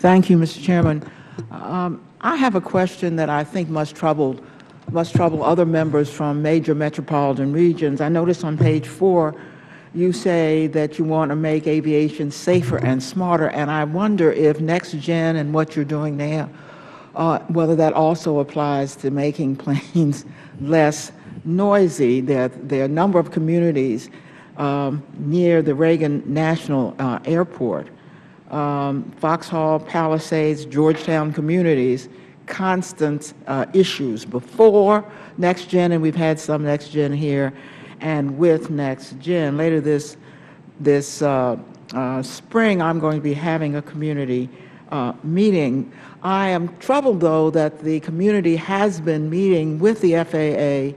Thank you, Mr. Chairman. I have a question that I think must trouble other members from major metropolitan regions. I notice on page 4 you say that you want to make aviation safer and smarter, and I wonder if next gen and what you're doing now, whether that also applies to making planes less noisy. There are a number of communities near the Reagan National Airport, Foxhall, Palisades, Georgetown communities, constant issues before next gen, and we've had some next gen here, and with next gen. Later this spring, I'm going to be having a community meeting. I am troubled, though, that the community has been meeting with the FAA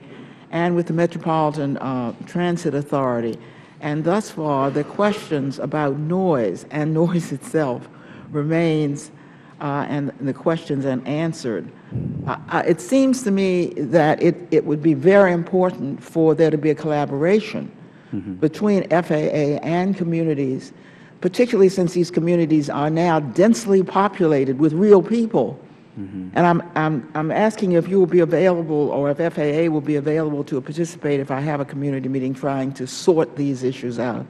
and with the Metropolitan Transit Authority, and thus far the questions about noise and noise itself remains and the questions unanswered. It seems to me that it would be very important for there to be a collaboration between FAA and communities, particularly since these communities are now densely populated with real people. And I'm asking if you will be available, or if FAA will be available to participate if I have a community meeting trying to sort these issues out.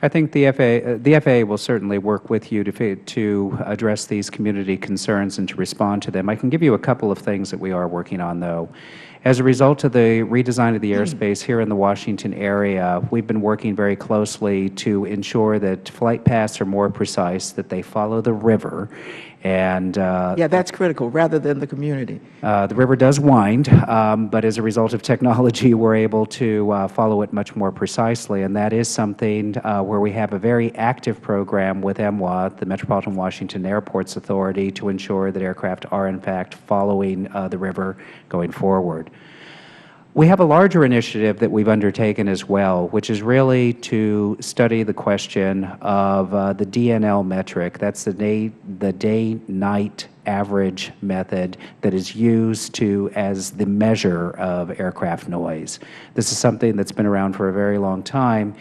I think the FAA will certainly work with you to address these community concerns and to respond to them. I can give you a couple of things that we are working on, though. As a result of the redesign of the airspace here in the Washington area, we've been working very closely to ensure that flight paths are more precise, that they follow the river. And yeah, that's critical, rather than the community. The river does wind, but as a result of technology, we're able to follow it much more precisely, and that is something where we have a very active program with MWA, the Metropolitan Washington Airports Authority, to ensure that aircraft are in fact following the river going forward. We have a larger initiative that we've undertaken as well, which is really to study the question of the DNL metric. That's the day-night average method that is used as the measure of aircraft noise. This is something that's been around for a very long time,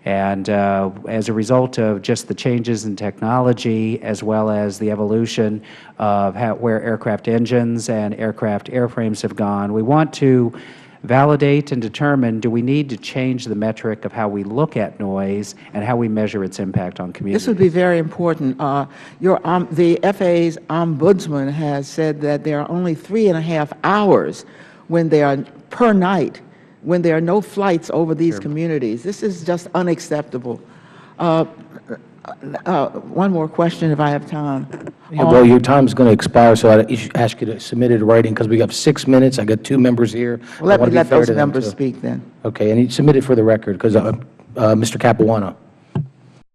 and as a result of just the changes in technology as well as the evolution of where aircraft engines and aircraft airframes have gone, we want to validate and determine, do we need to change the metric of how we look at noise and how we measure its impact on communities? This would be very important. The FAA's ombudsman has said that there are only 3.5 hours when there are, per night, when there are no flights over these communities. This is just unacceptable. One more question, if I have time. Yeah, well, your time is going to expire, so I should ask you to submit it in writing, because we have 6 minutes. I got 2 members here. Well, let those members speak then. Okay, and you submit it for the record, because Mr. Capuano.